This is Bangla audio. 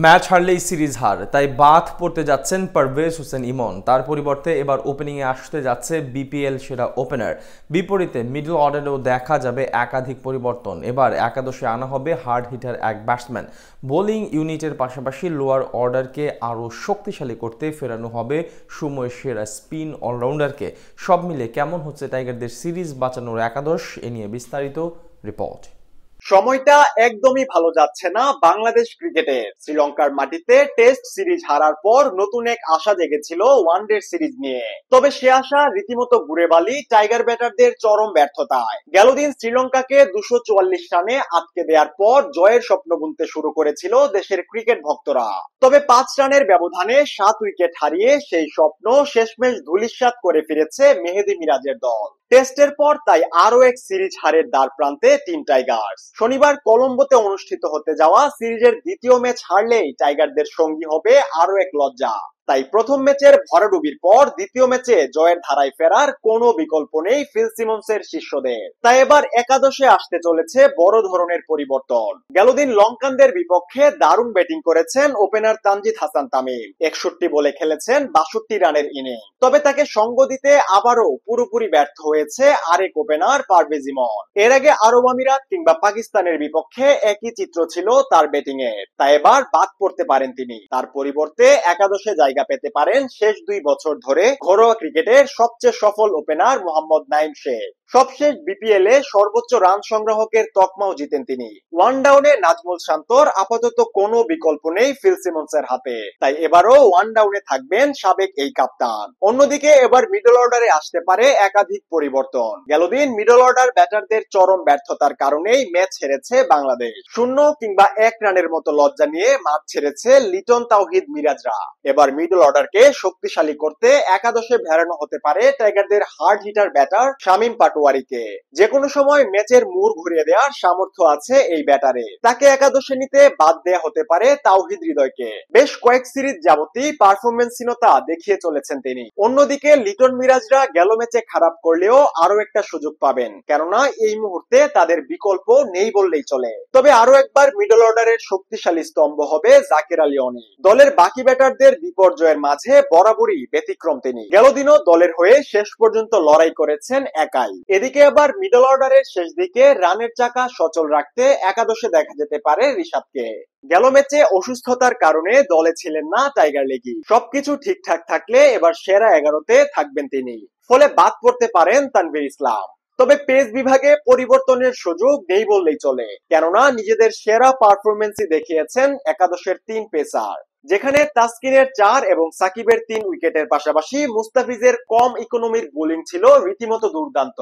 ম্যাচ হারলেই সিরিজ হার, তাই বাদ পড়তে যাচ্ছেন পারভেজ হোসেন ইমন। তার পরিবর্তে এবার ওপেনিংয়ে আসতে যাচ্ছে বিপিএল সেরা ওপেনার। বিপরীতে মিডল অর্ডারেও দেখা যাবে একাধিক পরিবর্তন। এবার একাদশে আনা হবে হার্ড হিটার এক ব্যাটসম্যান। বোলিং ইউনিটের পাশাপাশি লোয়ার অর্ডারকে আরও শক্তিশালী করতে ফেরানো হবে সময়ের সেরা স্পিন অলরাউন্ডারকে। সব মিলে কেমন হচ্ছে টাইগারদের সিরিজ বাঁচানোর একাদশ, এ নিয়ে বিস্তারিত রিপোর্ট। সময়টা একদমই ভালো যাচ্ছে না বাংলাদেশ ক্রিকেটের। শ্রীলঙ্কার মাটিতে টেস্ট সিরিজ হারার পর নতুন এক আশা জেগেছিল ওয়ানডে সিরিজ নিয়ে। তবে সে আশা রীতিমতো ঘুরে বালি টাইগার ব্যাটারদের চরম ব্যর্থতায়। গেল দিন শ্রীলঙ্কাকে 244 রানে আটকে দেওয়ার পর জয়ের স্বপ্ন বুনতে শুরু করেছিল দেশের ক্রিকেট ভক্তরা। তবে 5 রানের ব্যবধানে 7 উইকেট হারিয়ে সেই স্বপ্ন শেষমেশ ধূলিসাৎ করে ফিরেছে মেহেদী মিরাজের দল। টেস্টের পর তাই আরো এক সিরিজ হারের দ্বার প্রান্তে টিম টাইগার্স। শনিবার কলম্বোতে অনুষ্ঠিত হতে যাওয়া সিরিজের দ্বিতীয় ম্যাচ হারলেই টাইগারদের সঙ্গী হবে আরো এক লজ্জা। তাই প্রথম ম্যাচের ভরাডুবির পর দ্বিতীয় ম্যাচে জয়ের ধারায় ফেরার কোনো বিকল্প নেই ফিল সিমন্সের শিষ্যদের। তাই এবার একাদশে আসতে চলেছে বড় ধরনের পরিবর্তন। গেল দিন লঙ্কানদের বিপক্ষে দারুণ ব্যাটিং করেছেন ওপেনার তানজিদ হাসান তামিম। 61 বলে খেলেছেন 62 রানের ইনিংস। তবে তাকে সঙ্গ দিতে আবারও পুরোপুরি ব্যর্থ হয়েছে আরেক ওপেনার পারভেজ ইমন। এর আগে আরব আমিরাত কিংবা পাকিস্তানের বিপক্ষে একই চিত্র ছিল তার ব্যাটিং এর। তাই এবার বাদ পড়তে পারেন তিনি। তার পরিবর্তে একাদশে জায়গা পেতে পারেন শেষ 2 বছর ধরে ঘরোয়া ক্রিকেটের সবচেয়ে সফল ওপেনার মোহাম্মদ নাইম শেখ। সবশেষ বিপিএল এ সর্বোচ্চ রান সংগ্রাহকের তকমাও জিতেন তিনি। ওয়ান ডাউনে নাজমুল শান্তর আপাতত কোনো বিকল্প নেই ফিল সিমন্সের হাতে। তাই এবারও ওয়ান ডাউনে থাকবেন সাবেক এই কাপ্তান। অন্যদিকে এবার মিডল অর্ডারে আসতে পারে একাধিক পরিবর্তন। গেল দিন মিডল অর্ডার ব্যাটারদের চরম ব্যর্থতার কারণেই ম্যাচ হেরেছে বাংলাদেশ। 0 কিংবা 1 রানের মতো লজ্জা নিয়ে মাঠ ছেড়েছে লিটন তাওহিদ মিরাজরা। এবার মিডল অর্ডারকে শক্তিশালী করতে একাদশে ভেড়ানো হতে পারে টাইগারদের হার্ড হিটার ব্যাটার শামীম পাটোয়ারিকে। যে কোনো সময় ম্যাচের মোড় ঘুরিয়ে দেওয়ার সামর্থ্য আছে এই ব্যাটারে। তাকে একাদশে নিতে বাদ দেয়া হতে পারে তাওহিদ হৃদয়কে। বেশ কয়েক সিরিজ যাবতই পারফরমেন্সহীনতা দেখিয়ে চলেছেন তিনি। অন্যদিকে লিটন মিরাজরা গেল ম্যাচে খারাপ করলেও আরো একটা সুযোগ পাবেন, কেননা এই মুহূর্তে তাদের বিকল্প নেই বললেই চলে। তবে আরো একবার মিডল অর্ডারের শক্তিশালী স্তম্ভ হবে জাকির আলী অনি। দলের বাকি ব্যাটারদের বিপর্যয়ের মাঝে বরাবরই ব্যতিক্রম তিনি। গেল দিনও দলের হয়ে শেষ পর্যন্ত লড়াই করেছেন একাই। এদিকে আবার মিডল অর্ডারের শেষ দিকে রানের চাকা সচল রাখতে একাদশে দেখা যেতে পারে ঋষাদকে। গেল ম্যাচে অসুস্থতার কারণে দলে ছিলেন না টাইগার লেগি। সবকিছু ঠিকঠাক থাকলে এবার সেরা 11তে থাকবেন তিনি। ফলে বাদ পড়তে পারেন তানভীর ইসলাম। তবে পেস বিভাগে পরিবর্তনের সুযোগ নেই বললেই চলে, কেননা নিজেদের সেরা পারফরমেন্সই দেখিয়েছেন একাদশের 3 পেসার। যেখানে তাসকিনের 4 এবং সাকিবের 3 উইকেটের পাশাপাশি মুস্তাফিজের কম ইকোনমির বোলিং ছিল রীতিমতো দুর্দান্ত।